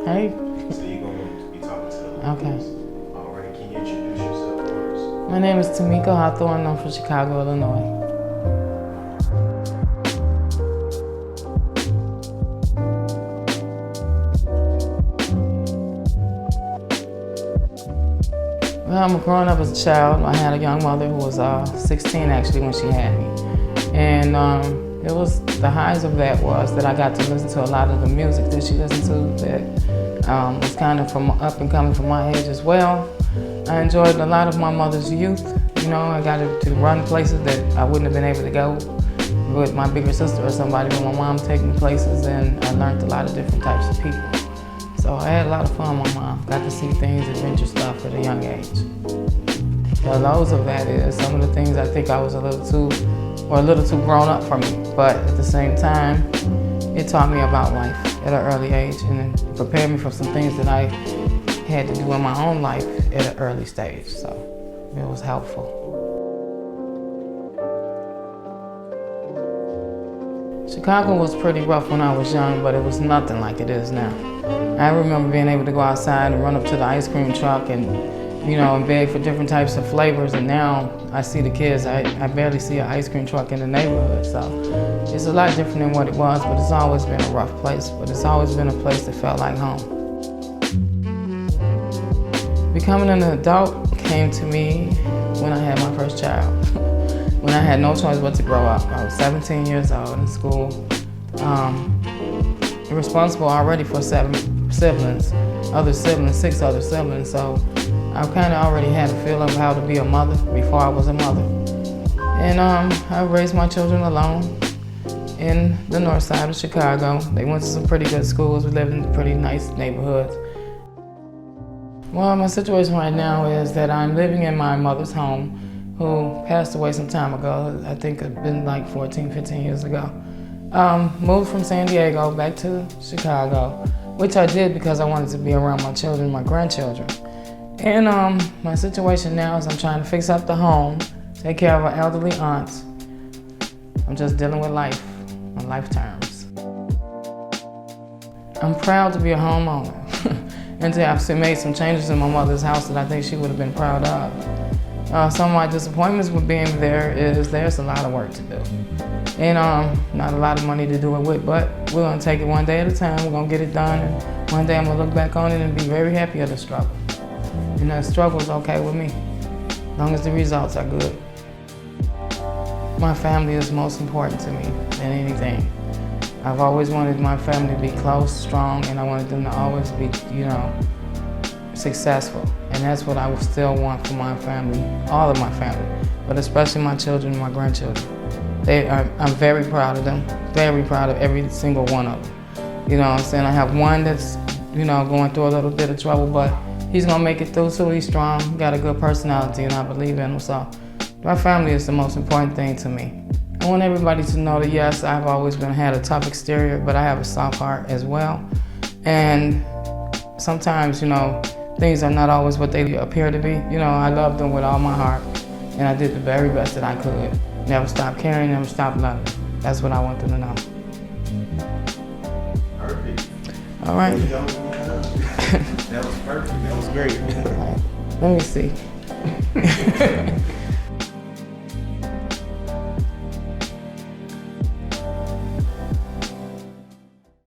Hey. So you're going to be talking to the Okay. ladies. All right, can you introduce yourself first? My name is Timiko. I'm from Chicago, Illinois. Well, growing up as a child, I had a young mother who was 16 actually when she had me. And it was, the highs of that was that I got to listen to a lot of the music that she listened to that was kind of from up and coming from my age as well. I enjoyed a lot of my mother's youth. You know, I got to run places that I wouldn't have been able to go with my bigger sister or somebody, but my mom took me places and I learned a lot of different types of people. So I had a lot of fun with my mom. Got to see things, adventure stuff at a young age. The lows of that is some of the things I think I was a little too grown up for me. But at the same time, it taught me about life at an early age and it prepared me for some things that I had to do in my own life at an early stage. So it was helpful. Chicago was pretty rough when I was young, but it was nothing like it is now. I remember being able to go outside and run up to the ice cream truck and, you know, and beg for different types of flavors. And now I see the kids, I barely see an ice cream truck in the neighborhood. So it's a lot different than what it was, but it's always been a rough place. But it's always been a place that felt like home. Becoming an adult came to me when I had my first child. When I had no choice but to grow up. I was 17 years old in school. Responsible already for 7 siblings, 6 other siblings. So I kind of already had a feel of how to be a mother before I was a mother. And I raised my children alone in the north side of Chicago. They went to some pretty good schools. We lived in pretty nice neighborhoods. Well, my situation right now is that I'm living in my mother's home, who passed away some time ago. I think it's been like 14, 15 years ago. Moved from San Diego back to Chicago, which I did because I wanted to be around my children, my grandchildren. And my situation now is I'm trying to fix up the home, take care of our elderly aunts. I'm just dealing with life on life terms. I'm proud to be a homeowner and to have made some changes in my mother's house that I think she would have been proud of. Some of my disappointments with being there is there's a lot of work to do. And not a lot of money to do it with, but we're gonna take it one day at a time. We're gonna get it done, and one day I'm gonna look back on it and be very happy at the struggle. And that struggle is okay with me, as long as the results are good. My family is most important to me than anything. I've always wanted my family to be close, strong, and I wanted them to always be, you know, successful. And that's what I would still want for my family, all of my family, but especially my children and my grandchildren. I'm very proud of them, very proud of every single one of them. You know what I'm saying? I have one that's, you know, going through a little bit of trouble, but he's gonna make it through, so he's strong, got a good personality, and I believe in him. So my family is the most important thing to me. I want everybody to know that yes, I've always had a tough exterior, but I have a soft heart as well. And sometimes, you know, things are not always what they appear to be. You know, I love them with all my heart, and I did the very best that I could. Never stop caring, never stop loving. That's what I want them to know. Perfect. All right. That was perfect. That was great. Let me see.